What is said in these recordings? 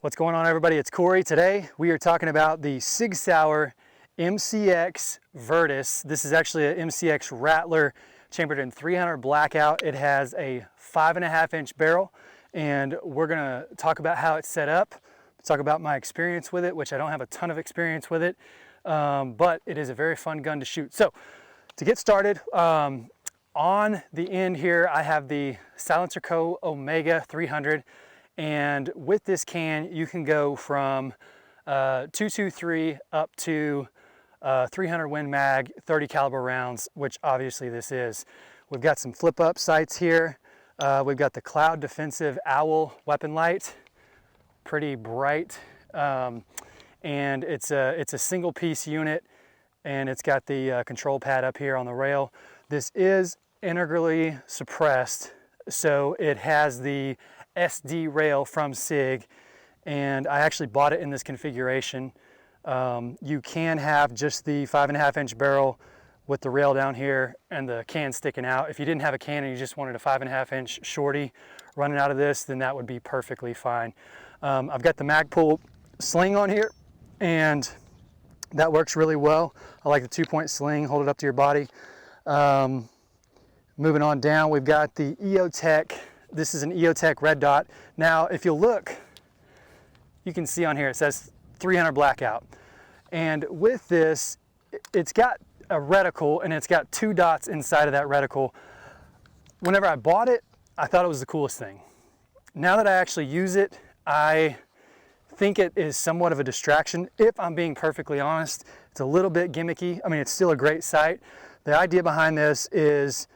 What's going on, everybody? It's Corey. Today we are talking about the Sig Sauer MCX Virtus. This is actually an MCX Rattler chambered in 300 Blackout. It has a 5.5-inch barrel, and we're gonna talk about how it's set up, talk about my experience with it, which I don't have a ton of experience with it, but it is a very fun gun to shoot. So to get started, on the end here, I have the SilencerCo Omega 300. And with this can, you can go from 223 up to 300 Win Mag, 30 caliber rounds, which obviously this is. We've got some flip up sights here. We've got the Cloud Defensive Owl weapon light, pretty bright. And it's a single piece unit, and it's got the control pad up here on the rail. This is integrally suppressed, so it has the SD rail from Sig, and I actually bought it in this configuration. You can have just the 5.5-inch barrel with the rail down here and the can sticking out. If you didn't have a can and you just wanted a 5.5-inch shorty running out of this, then that would be perfectly fine. I've got the magpul sling on here, and that works really well. I like the 2-point sling, hold it up to your body. Moving on down, we've got the EoTech. This is an EoTech red dot. Now, if you look, you can see on here, it says 300 Blackout. And with this, it's got a reticle, and it's got 2 dots inside of that reticle. Whenever I bought it, I thought it was the coolest thing. Now that I actually use it, I think it is somewhat of a distraction. If I'm being perfectly honest, it's a little bit gimmicky. I mean, it's still a great sight. The idea behind this is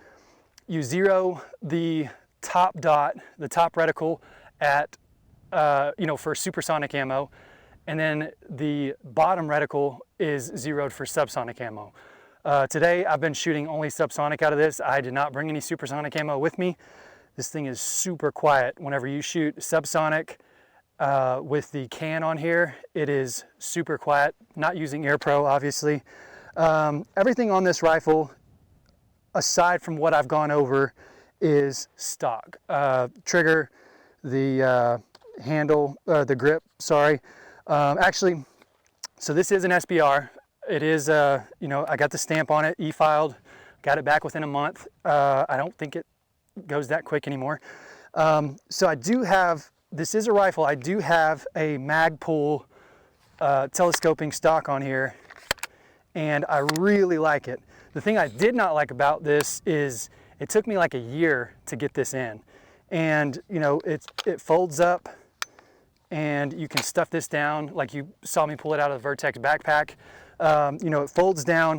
you zero the top dot, the top reticle at, for supersonic ammo, and then the bottom reticle is zeroed for subsonic ammo. Today I've been shooting only subsonic out of this. I did not bring any supersonic ammo with me. This thing is super quiet. Whenever you shoot subsonic with the can on here, it is super quiet. Not using Air Pro, obviously. Everything on this rifle, aside from what I've gone over, is stock. Trigger, the handle, the grip, sorry. Actually, so this is an SBR. It is, I got the stamp on it, e-filed, got it back within a month. I don't think it goes that quick anymore. So I do have, this is a rifle, I do have a magpul telescoping stock on here, and I really like it. The thing I did not like about this is it took me like a year to get this in. And it folds up, and you can stuff this down like you saw me pull it out of the Vertex backpack. It folds down,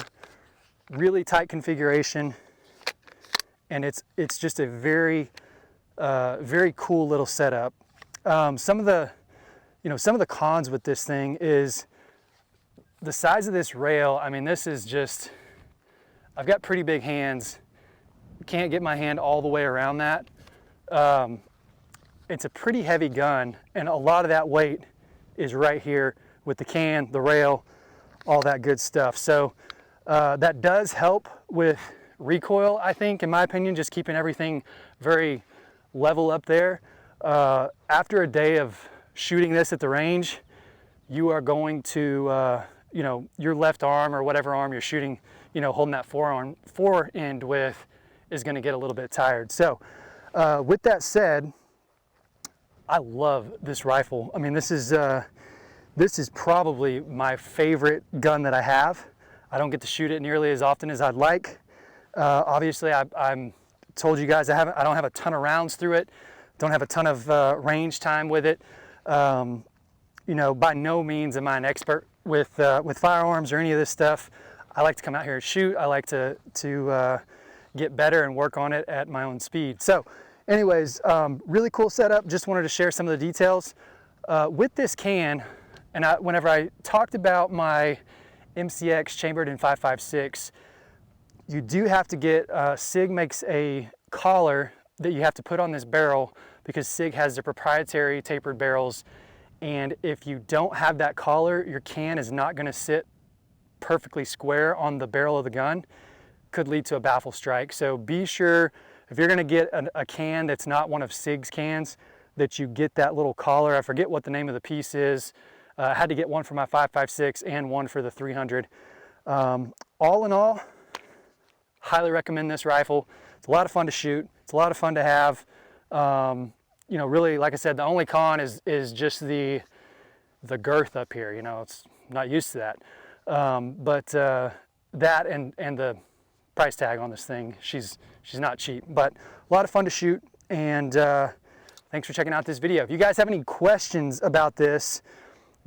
really tight configuration, and it's just a very, very cool little setup. Some of the cons with this thing is the size of this rail. I mean, this is just, I've got pretty big hands. Can't get my hand all the way around that. It's a pretty heavy gun, and a lot of that weight is right here with the can, the rail, all that good stuff. So that does help with recoil, I think, in my opinion, just keeping everything very level up there. After a day of shooting this at the range, you are going to, your left arm or whatever arm you're shooting, holding that fore end with, is going to get a little bit tired. So with that said, I love this rifle. I mean, this is probably my favorite gun that I have. I don't get to shoot it nearly as often as I'd like. Obviously, I'm told you guys I don't have a ton of rounds through it. Don't have a ton of range time with it. By no means am I an expert with firearms or any of this stuff. I like to come out here and shoot. I like to get better and work on it at my own speed. So anyways, really cool setup. Just wanted to share some of the details. With this can, and whenever I talked about my MCX chambered in 5.56, you do have to get, Sig makes a collar that you have to put on this barrel because Sig has their proprietary tapered barrels, and if you don't have that collar, your can is not going to sit perfectly square on the barrel of the gun. Could lead to a baffle strike. So be sure, if you're going to get a can that's not one of Sig's cans, that you get that little collar. I forget what the name of the piece is. I had to get one for my 5.56 and one for the 300. All in all, highly recommend this rifle. It's a lot of fun to shoot. It's a lot of fun to have. You know, really, like I said, the only con is just the girth up here. You know, it's not used to that. That and the price tag on this thing, she's not cheap, but a lot of fun to shoot. And thanks for checking out this video. If you guys have any questions about this,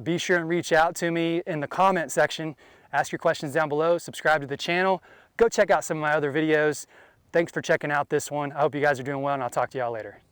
be sure and reach out to me in the comment section. Ask your questions down below, subscribe to the channel, go check out some of my other videos. Thanks for checking out this one. I hope you guys are doing well, and I'll talk to y'all later.